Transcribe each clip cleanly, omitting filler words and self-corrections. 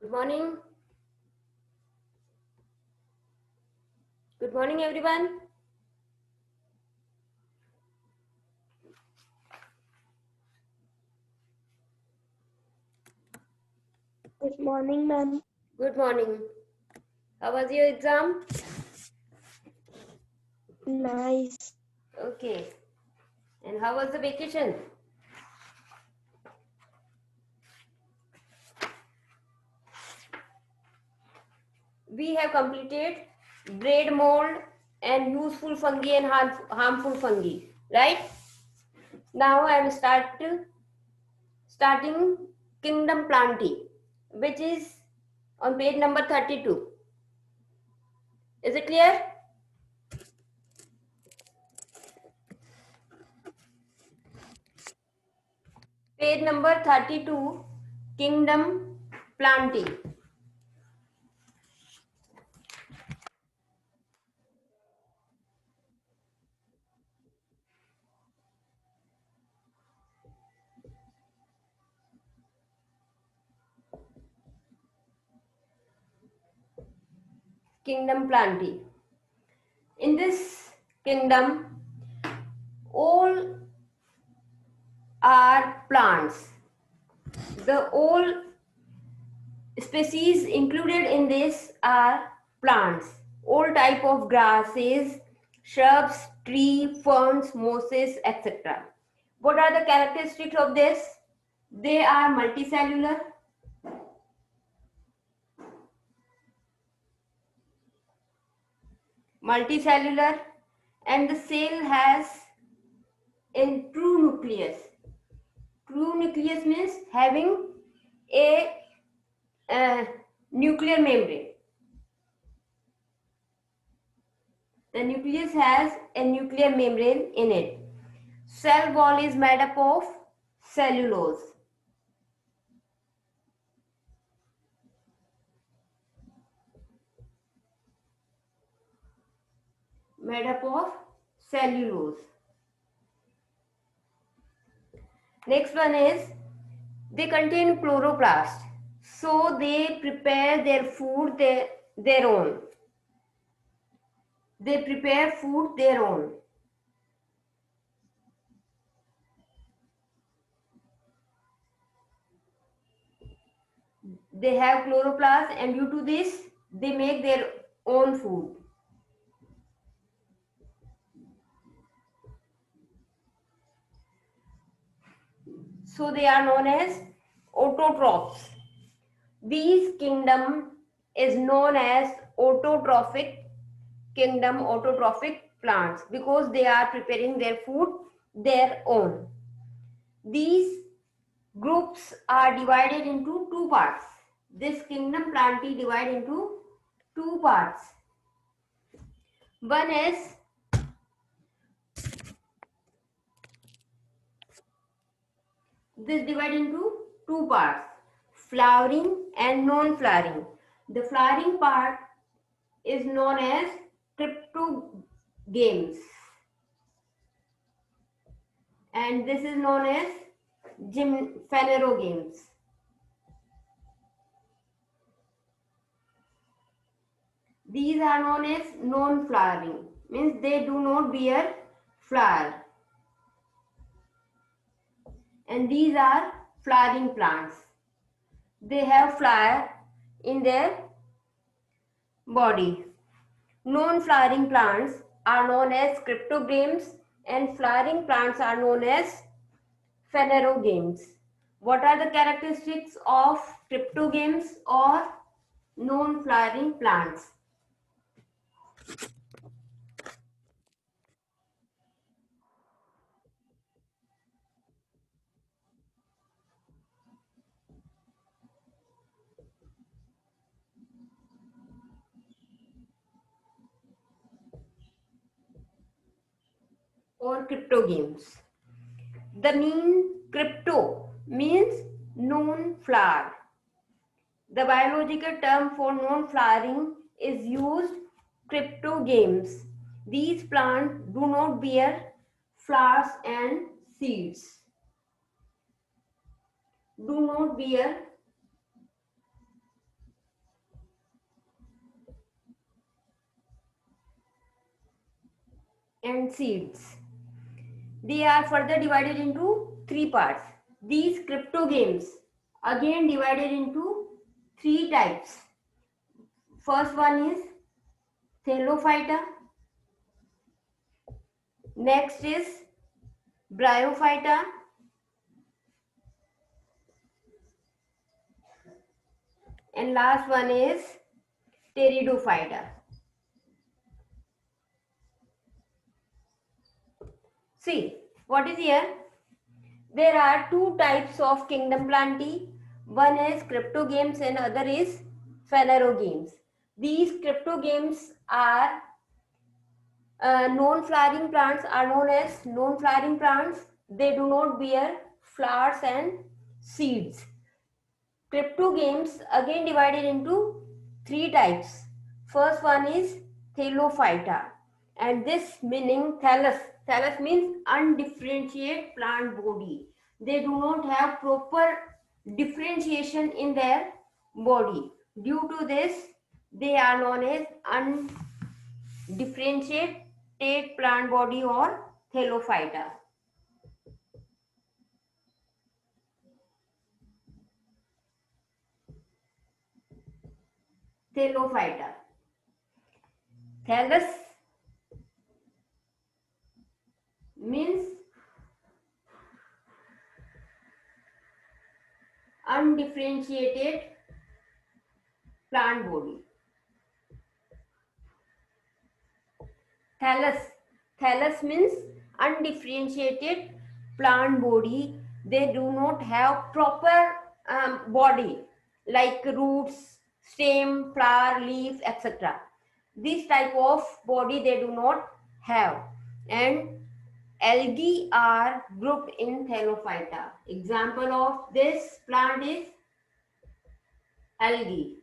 Good morning. Good morning, everyone. Good morning, ma'am. Good morning. How was your exam? Nice. Okay. And how was the vacation? We have completed braid mold and useful fungi and harmful fungi, right? Now I am starting kingdom planting, which is on page number 32. Is it clear? Page number 32, kingdom planting. Kingdom planting. In this kingdom, all are plants. The all species included in this are plants. All type of grasses, shrubs, tree, ferns, mosses, etc. What are the characteristics of this? They are multicellular. Multicellular, and the cell has a true nucleus. True nucleus means having a nuclear membrane. The nucleus has a nuclear membrane in it. Cell wall is made up of cellulose. Made up of cellulose. Next one is they contain chloroplast. So they prepare their food their own. They prepare food their own. They have chloroplast, and due to this they make their own food. So they are known as autotrophs. These kingdom is known as autotrophic kingdom, autotrophic plants, because they are preparing their food their own. These groups are divided into two parts. This kingdom plantae divide into two parts. One is this divide into two parts, flowering and non-flowering. The flowering part is known as cryptogames, and this is known as phanerogames. These are known as non-flowering, means they do not bear flower. And these are flowering plants. They have flower in their body. Non-flowering plants are known as cryptogames, and flowering plants are known as phanerogames. What are the characteristics of cryptogames or non-flowering plants? Or cryptogames. The mean crypto means non-flower. The biological term for non-flowering is used cryptogames. These plants do not bear flowers and seeds. Do not bear and seeds. They are further divided into three parts. These crypto games again divided into three types. First one is Thallophyta. Next is Bryophyta. And last one is Pteridophyta. See, what is here? There are two types of kingdom plantae. One is cryptogames and other is phanerogames. These cryptogames are non-flowering plants are known as non-flowering plants. They do not bear flowers and seeds. Cryptogames again divided into three types. First one is Thallophyta, and this meaning thallus. Thallus means undifferentiated plant body. They do not have proper differentiation in their body. Due to this, they are known as undifferentiated plant body or Thallophyta. Thallophyta. Thallus means undifferentiated plant body. Thallus means undifferentiated plant body. They do not have proper body like roots, stem, flower, leaves, etc. This type of body they do not have. And algae are grouped in Thallophyta. Example of this plant is algae.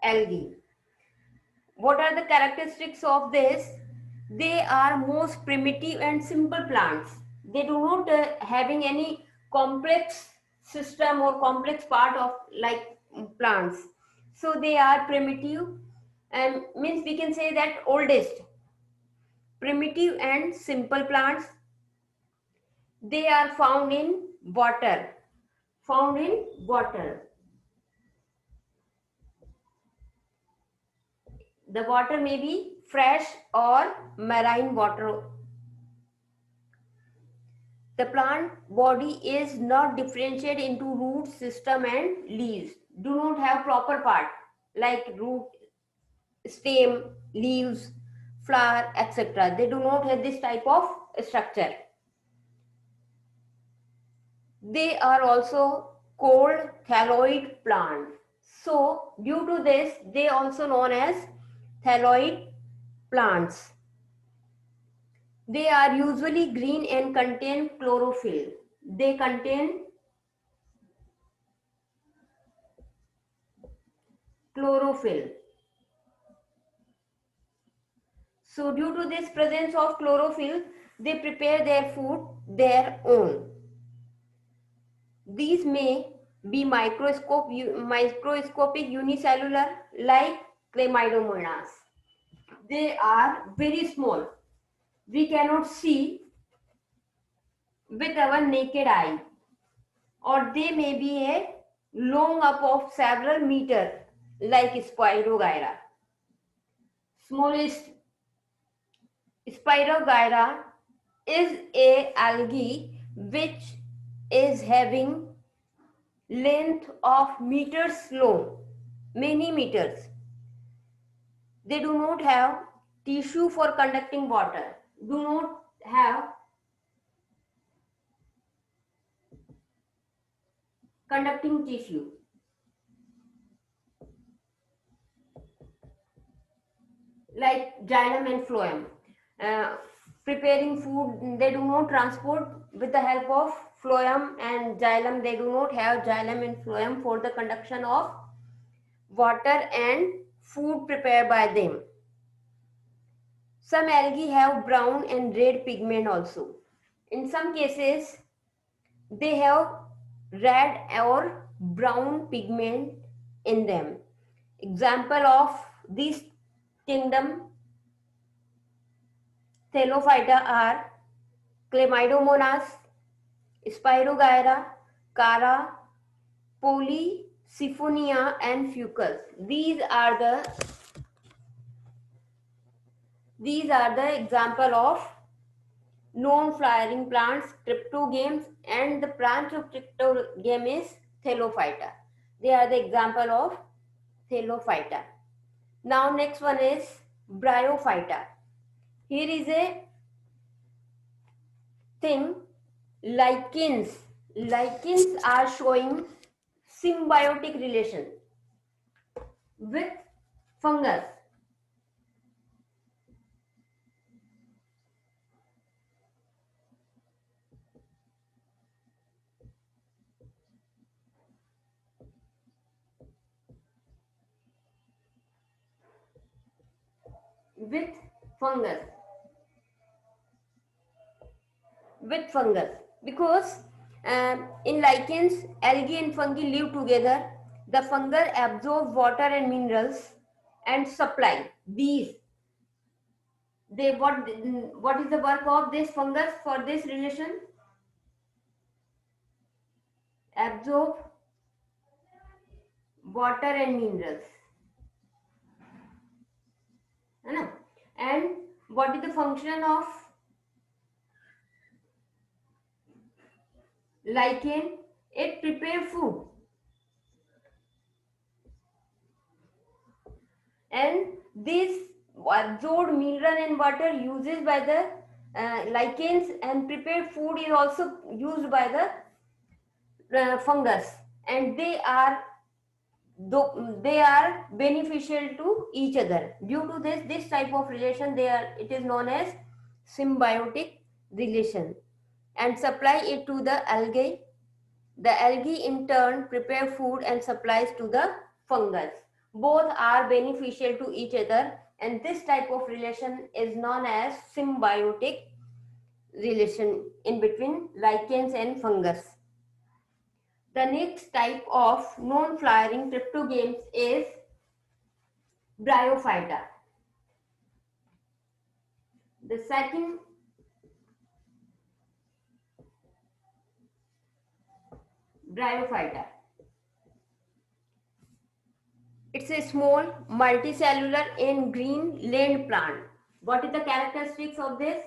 Algae. What are the characteristics of this? They are most primitive and simple plants. They do not having any complex system or complex part of like plants. So they are primitive and means we can say that oldest. Primitive and simple plants. They are found in water. Found in water. The water may be fresh or marine water. The plant body is not differentiated into root system and leaves. Do not have proper part like root, stem, leaves, flower, etc. They do not have this type of structure. They are also called thalloid plant. So due to this, they also known as thalloid plants. They are usually green and contain chlorophyll. They contain chlorophyll. So due to this presence of chlorophyll, they prepare their food their own. These may be microscopic unicellular like Chlamydomonas. They are very small. We cannot see with our naked eye, or they may be a long up of several meters like Spirogyra. Smallest Spirogyra is a algae which is having length of meters long, many meters. They do not have tissue for conducting water, do not have conducting tissue. Like xylem and phloem. Preparing food, they do not transport with the help of phloem and xylem. They do not have xylem and phloem for the conduction of water and food prepared by them. Some algae have brown and red pigment also. In some cases, they have red or brown pigment in them. Example of this kingdom Thelophyta are Chlamydomonas, Spirogyra, Cara, Polysiphonia, and Fucus. These are the example of non-flowering plants, cryptogams, and the branch of cryptogam is Thelophyta. They are the example of Thelophyta. Now next one is Bryophyta. Here is a thing, lichens. Lichens are showing symbiotic relation with fungus. With fungus. With fungus. Because in lichens, algae and fungi live together. The fungus absorb water and minerals and supply these. What is the work of this fungus for this relation? Absorb water and minerals. And what is the function of lichen? It prepares food. And this absorbed mineral and water uses by the lichens and prepared food is also used by the fungus, and they are beneficial to each other. Due to this type of relation, it is known as symbiotic relation, and supply it to the algae. The algae in turn prepare food and supplies to the fungus. Both are beneficial to each other, and this type of relation is known as symbiotic relation in between lichens and fungus. The next type of non-flowering cryptogams is Bryophyta. The second Bryophyta. It's a small multicellular and green land plant. What is the characteristics of this?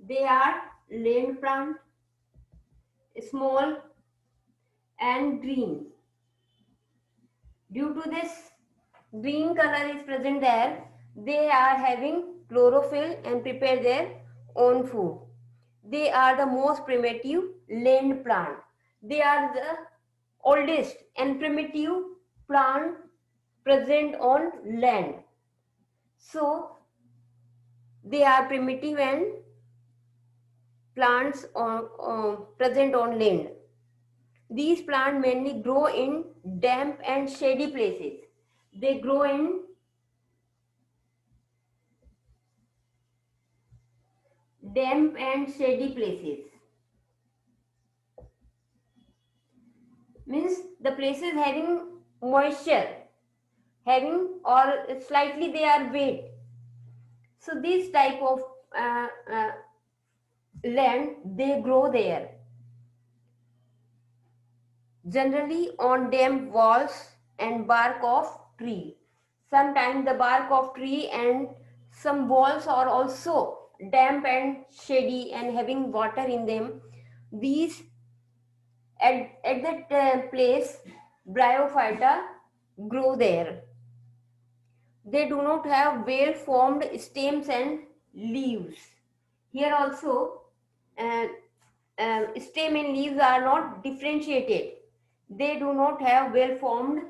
They are land plant, small and green. Due to this green color is present there, they are having chlorophyll and prepare their own food. They are the most primitive land plant. They are the oldest and primitive plant present on land. So they are primitive and plants present on land. These plants mainly grow in damp and shady places. They grow in damp and shady places. Means the places having moisture, having or slightly they are wet. So this type of land, they grow there. Generally on damp walls and bark of tree. Sometimes the bark of tree and some walls are also damp and shady and having water in them. These at that place, Bryophyta grow there. They do not have well-formed stems and leaves. Here also, stem and leaves are not differentiated. They do not have well-formed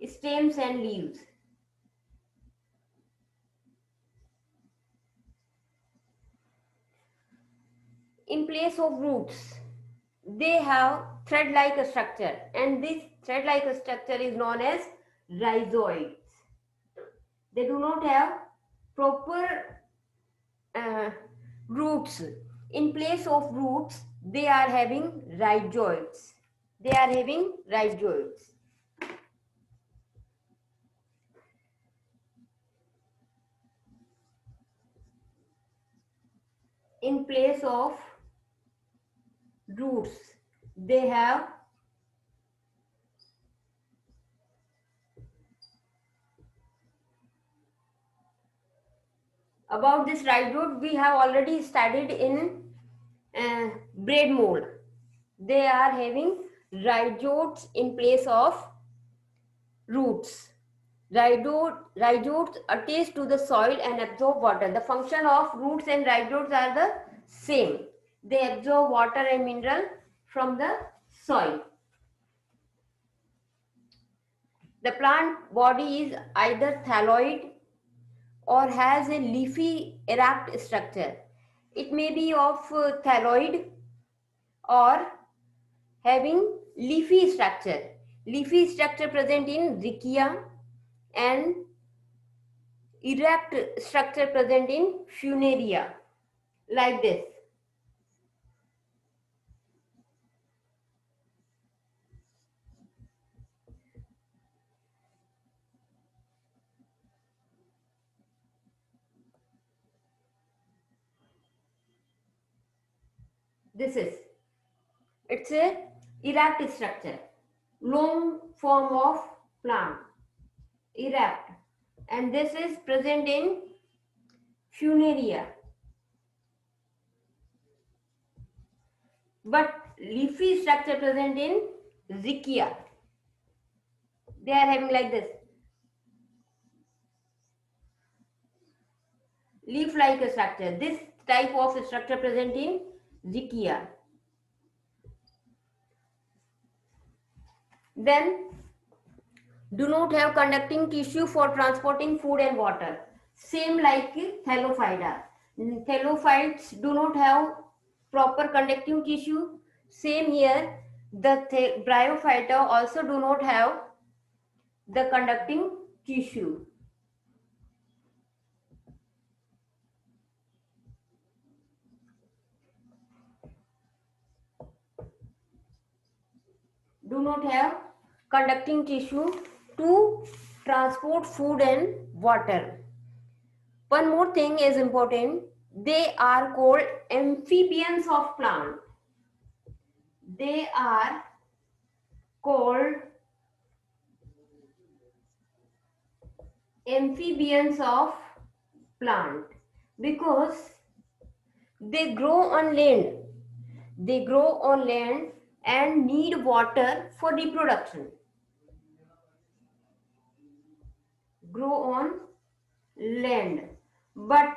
stems and leaves. In place of roots, they have thread-like structure, and this thread-like structure is known as rhizoids. They do not have proper roots. In place of roots, they are having rhizoids. They are having rhizoids. In place of roots, they have about this rhizode we have already studied in bread mold. They are having rhizoids in place of roots. Rhizoids attach to the soil and absorb water. The function of roots and rhizoids are the same. They absorb water and mineral from the soil. The plant body is either thalloid or has a leafy erect structure. It may be of thalloid or having leafy structure. Leafy structure present in Riccia and erect structure present in Funaria, like this. This is, it's a erect structure, long form of plant, erect, and this is present in Funaria. But leafy structure present in Riccia. They are having like this, leaf-like structure. This type of structure present in Riccia. Then do not have conducting tissue for transporting food and water. Same like Thallophyta. Thallophytes do not have proper conducting tissue. Same here, the Bryophyta also do not have the conducting tissue. Do not have conducting tissue to transport food and water. One more thing is important. They are called amphibians of plant. They are called amphibians of plant because they grow on land. They grow on land and need water for reproduction. Grow on land but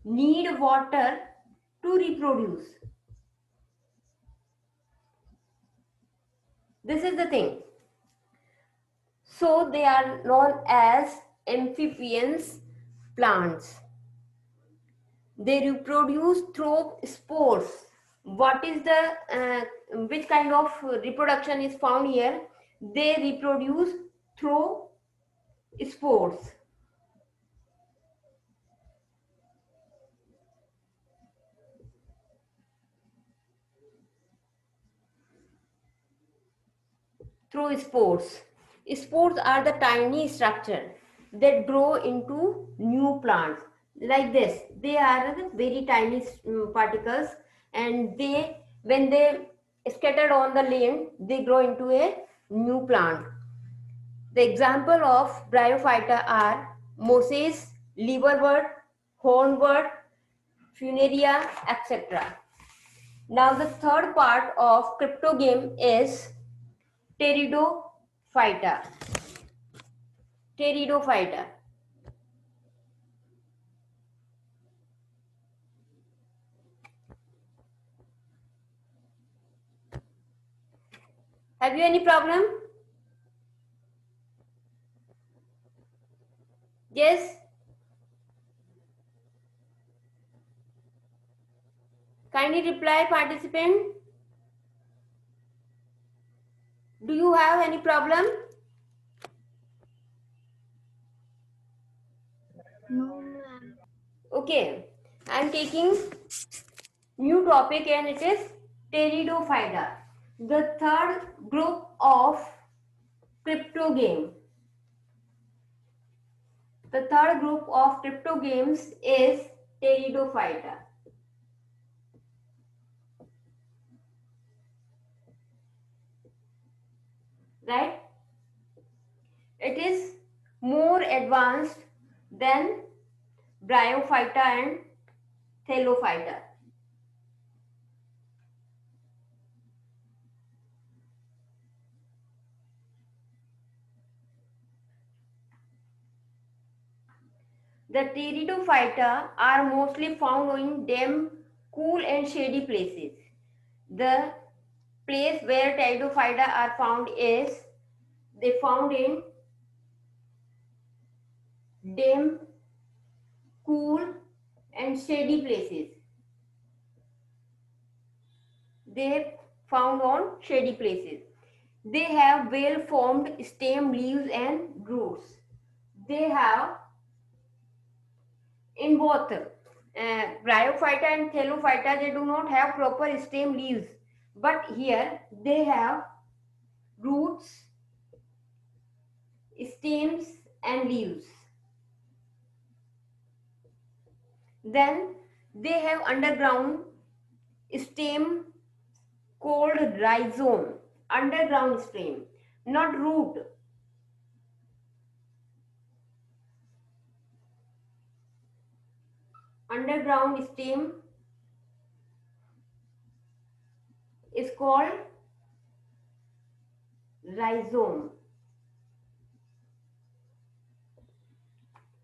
need water to reproduce. This is the thing. So they are known as amphibians plants. They reproduce through spores. What is the which kind of reproduction is found here? They reproduce through spores. Through spores. Spores are the tiny structure that grow into new plants. Like this, they are the very tiny particles, and they, when they scattered on the land, they grow into a new plant. The example of Bryophyta are mosses, liverbird, hornbird, funaria, etc. Now the third part of cryptogame is Pteridophyta. Pteridophyta. Have you any problem? Yes? Kindly reply, participant. Do you have any problem? No, ma'am. Okay. I am taking New topic and it is Pteridophyta, the third group of cryptogame. The third group of cryptogames is Pteridophyta. Right? It is more advanced than Bryophyta and Thelophyta. The Pteridophyta are mostly found in damp, cool and shady places. The place where Pteridophyta are found is they found in damp, cool and shady places. They found on shady places. They have well-formed stem, leaves and roots. They have in both Bryophyta and Thelophyta, they do not have proper stem leaves, but here they have roots, stems and leaves. Then they have underground stem called rhizome, underground stem, not root. Underground stem is called rhizome.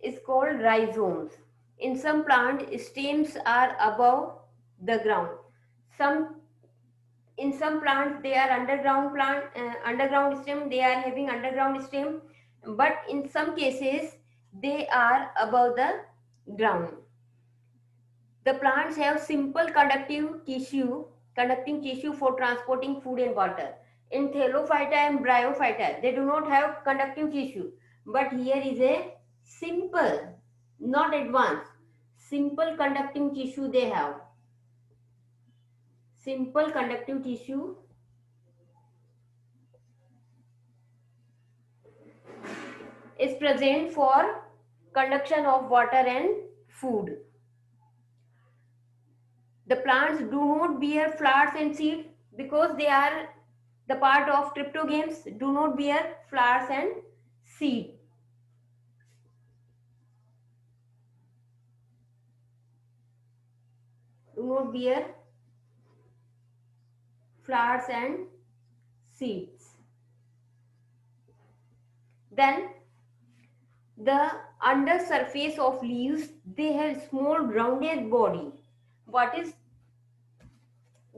Is called rhizomes. In some plants, stems are above the ground. In some plants, they are underground stem. They are having underground stem, but in some cases, they are above the ground. The plants have simple conducting tissue for transporting food and water. In Thelophyta and Bryophyta, they do not have conductive tissue, but here is a simple, not advanced, simple conducting tissue they have. Simple conductive tissue is present for conduction of water and food. The plants do not bear flowers and seeds because they are the part of cryptogames, do not bear flowers and seed. Do not bear flowers and seeds. Then the under surface of leaves, they have small rounded body. What is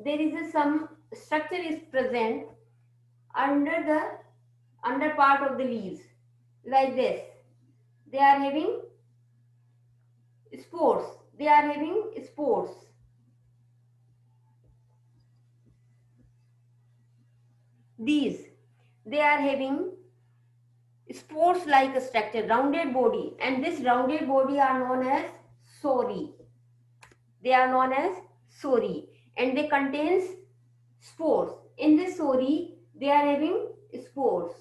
there is some structure is present under the under part of the leaves like this. They are having spores. They are having spores. These they are having spores like a structure, rounded body, and this rounded body are known as sori. They are known as sori, and they contains spores. In this sori, they are having spores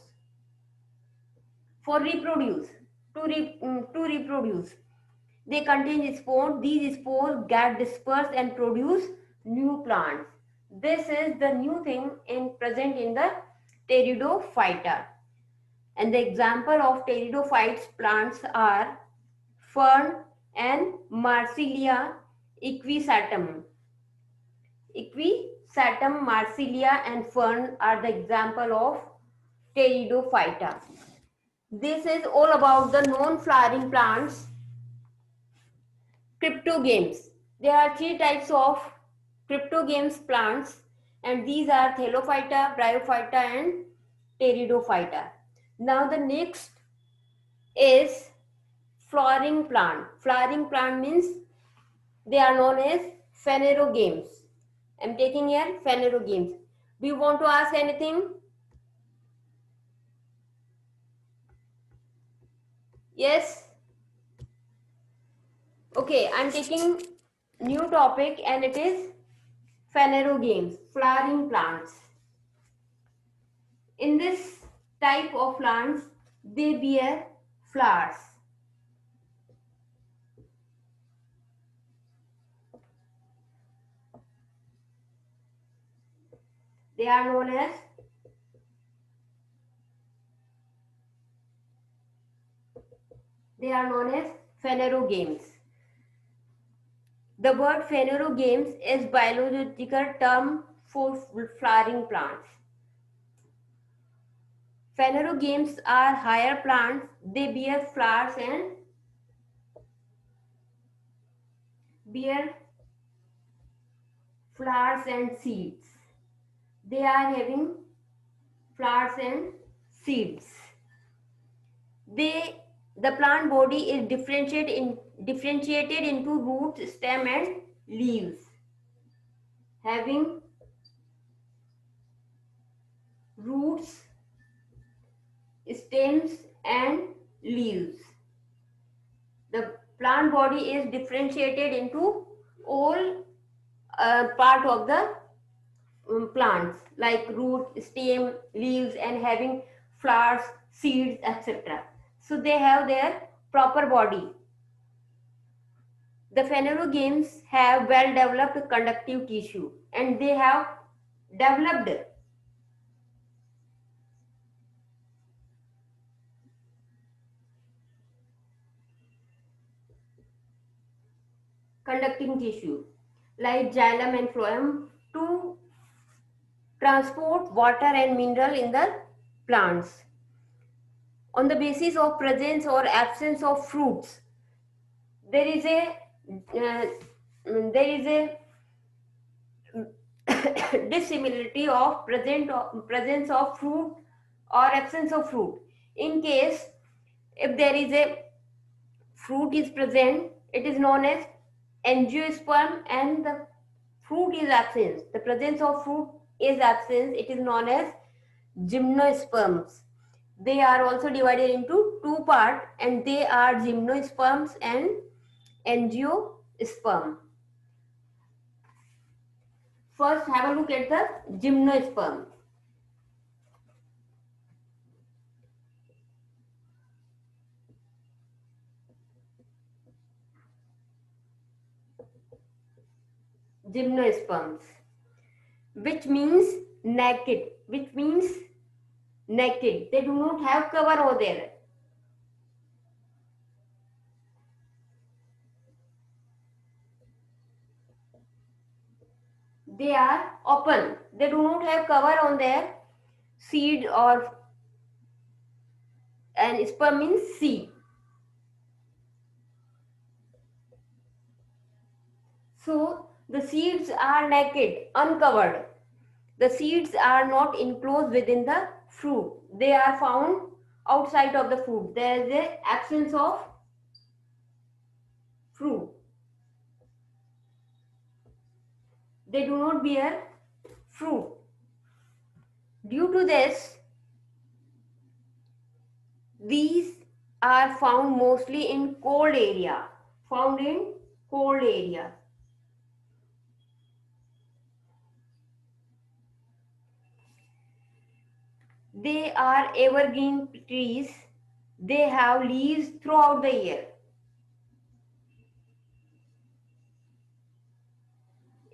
for reproduce. To reproduce, they contain spores. These spores get dispersed and produce new plants. This is the new thing present in the Pteridophyta. And the example of pteridophytes plants are fern and Marsilia equisatum. Equisatum, Marsilia and fern are the example of Pteridophyta. This is all about the non-flowering plants. Cryptogames. There are three types of cryptogames plants, and these are Thelophyta, Bryophyta and Pteridophyta. Now the next is flowering plant. Flowering plant means they are known as phanerogames. I am taking here phanerogames. Do you want to ask anything? Yes? Okay, I am taking new topic and it is phanerogames, flowering plants. In this type of plants, they bear flowers. They are known as phanerogames. The word phanerogames is biological term for flowering plants. Phanerogames are higher plants. They bear flowers and seeds. They are having flowers and seeds. The plant body is differentiated into root, stem and leaves, having roots, stems and leaves. The plant body is differentiated into all part of the plants like root, stem, leaves and having flowers, seeds, etc. So they have their proper body. The phanerogames have well developed conductive tissue and they have developed conducting tissue like xylem and phloem to transport water and mineral in the plants. On the basis of presence or absence of fruits, there is a dissimilarity of presence of fruit or absence of fruit. In case if there is a fruit is present, it is known as angiosperm, and the fruit is absent. The presence of fruit is absent. It is known as gymnosperms. They are also divided into two parts, and they are gymnosperms and angiosperm. First, have a look at the gymnosperm. Gymnosperms, which means naked. They do not have cover over there. They are open. They do not have cover on their seed and sperm means seed. So the seeds are naked, uncovered. The seeds are not enclosed within the fruit. They are found outside of the fruit. There is an absence of fruit. They do not bear fruit. Due to this, these are found mostly in cold area. They are evergreen trees. They have leaves throughout the year.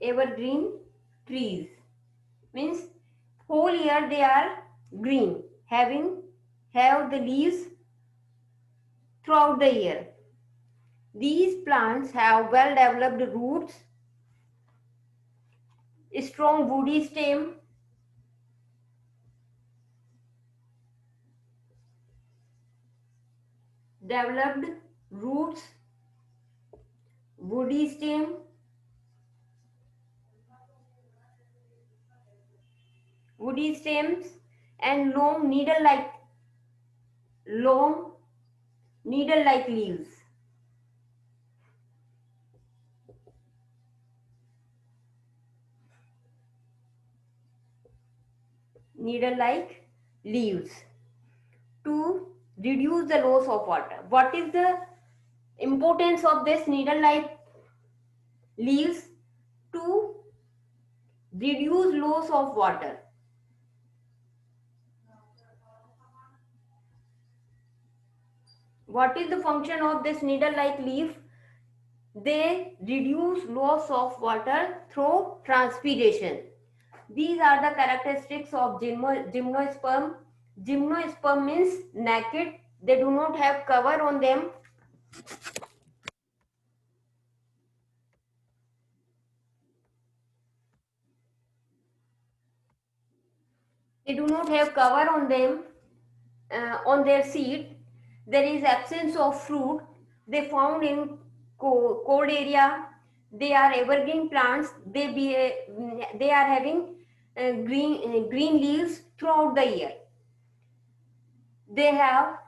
Evergreen trees means whole year they are green, have the leaves throughout the year. These plants have well developed roots, strong woody stem, developed roots, woody stem, woody stems and long needle-like leaves. Needle-like leaves to reduce the loss of water. What is the importance of this needle-like leaves? To reduce loss of water. What is the function of this needle-like leaf? They reduce loss of water through transpiration. These are the characteristics of gymnosperm. Gymnosperm means naked. They do not have cover on them. They do not have cover on them, on their seed. There is absence of fruit. They found in cold area. They are evergreen plants. They are having green leaves throughout the year. They have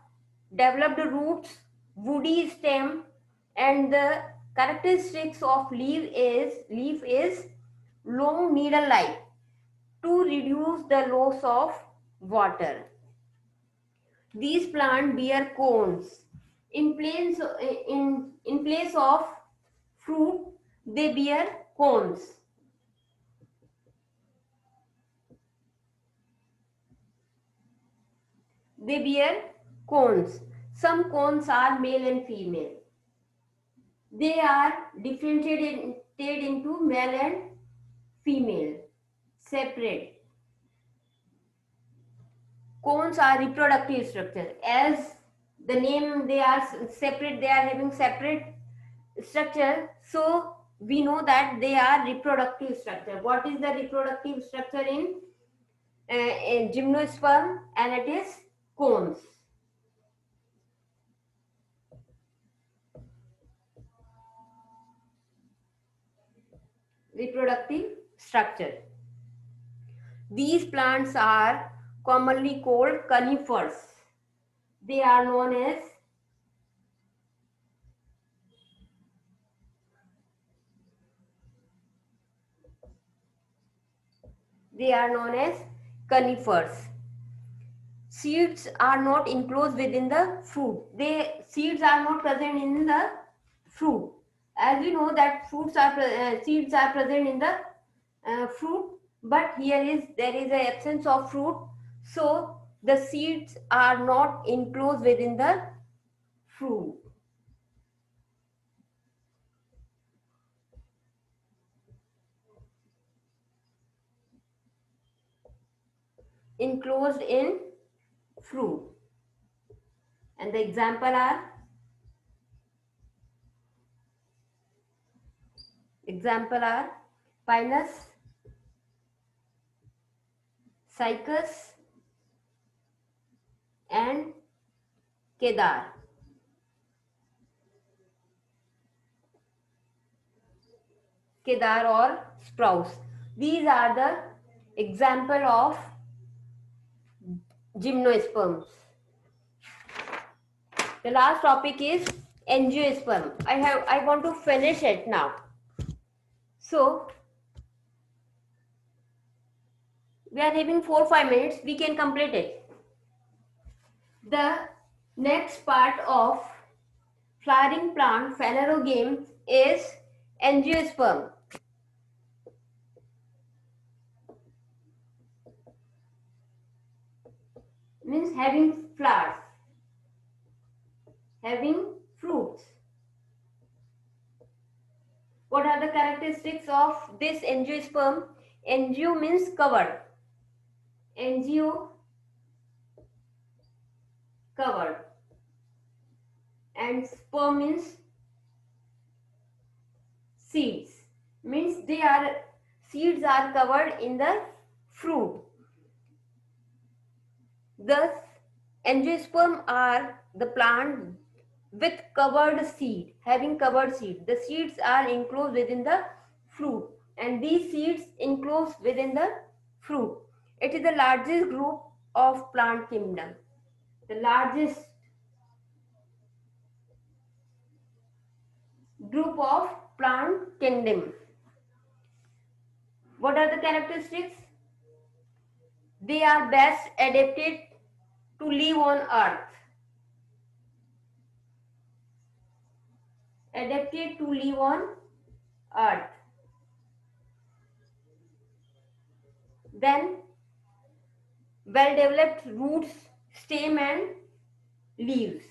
developed roots, woody stem, and the characteristics of leaf is long needle-like to reduce the loss of water. These plants bear cones. In place of fruit, they bear cones. They bear cones. Some cones are male and female. They are differentiated into male and female, separate. Cones are reproductive structure. As the name, they are separate, they are having separate structure. So we know that they are reproductive structure. What is the reproductive structure in gymnosperm? And it is cones. Reproductive structure. These plants are commonly called conifers. They are known as conifers. Seeds are not enclosed within the fruit. Seeds are not present in the fruit. As we know that seeds are present in the fruit, but there is an absence of fruit, so the seeds are not enclosed within the fruit. Enclosed in fruit, and the example are Pinus, Cycas, and Kedar. Kedar or sprouts. These are the example of gymnosperms. The last topic is angiosperm. I want to finish it now. So we are having 4-5 minutes. We can complete it. The next part of flowering plant phanerogame is angiosperm. Means having flowers, having fruits. What are the characteristics of this angiosperm? Angio means covered. Angio, covered. And sperm means seeds. Means seeds are covered in the fruit. Thus, angiosperm are the plant with covered seed, having covered seed. The seeds are enclosed within the fruit, and these seeds enclosed within the fruit. It is the largest group of plant kingdom. The largest group of plant kingdom. What are the characteristics? They are best adapted to live on earth. Adapted to live on earth. Then well developed roots, stem and leaves.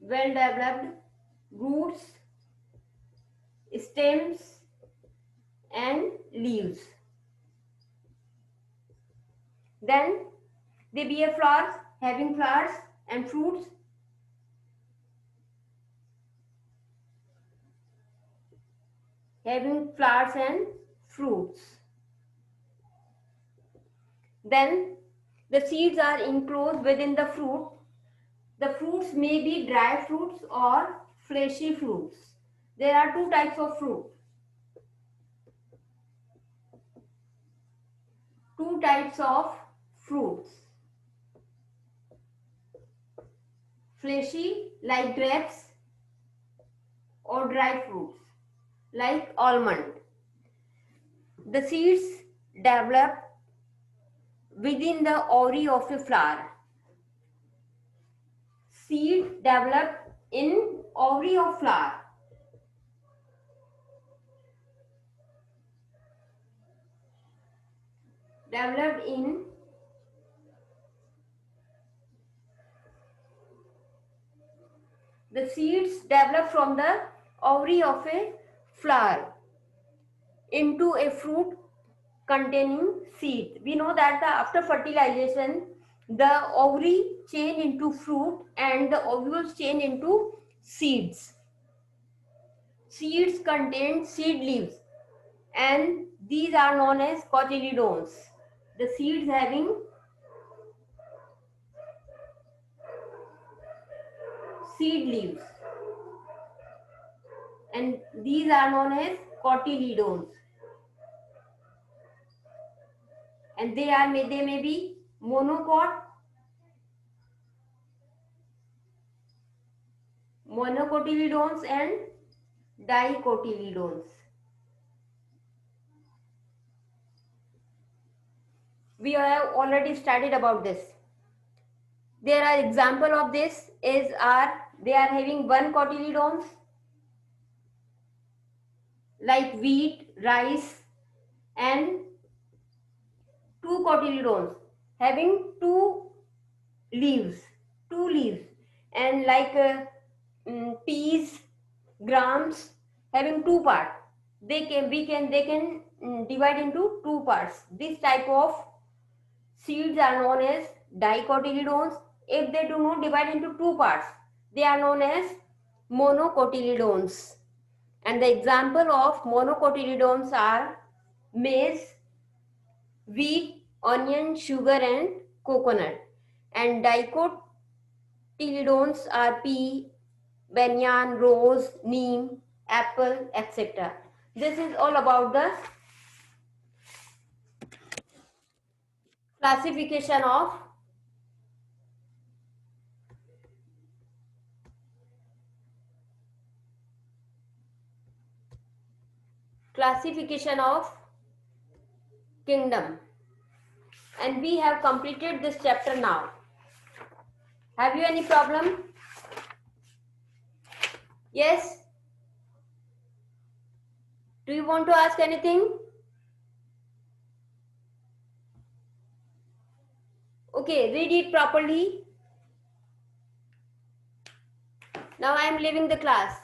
Well developed roots, stems and leaves. Then they bear flowers, having flowers and fruits. Having flowers and fruits. Then the seeds are enclosed within the fruit. The fruits may be dry fruits or fleshy fruits. There are two types of fruit. Two types of fruits. Fleshy like grapes or dry fruits like almond. The seeds develop within the ovary of a flower. Seed develop in ovary of flower. Developed in the seeds develop from the ovary of a flower into a fruit containing seeds. We know that after fertilization, the ovary change into fruit and the ovules change into seeds. Seeds contain seed leaves and these are known as cotyledons. The seeds having seed leaves and these are known as cotyledons. And they may be monocot, monocotyledons and dicotyledons. We have already studied about this. There are example of this they are having one cotyledons like wheat, rice, and two cotyledons having two leaves, and like peas, grams having two parts. They can divide into two parts. This type of seeds are known as dicotyledons. If they do not divide into two parts, they are known as monocotyledons. And the example of monocotyledons are maize, wheat, onion, sugar and coconut. And dicotyledons are pea, banyan, rose, neem, apple, etc. This is all about the classification of kingdom, and we have completed this chapter now. Have you any problem? Yes? Do you want to ask anything? Okay, read it properly. Now I am leaving the class.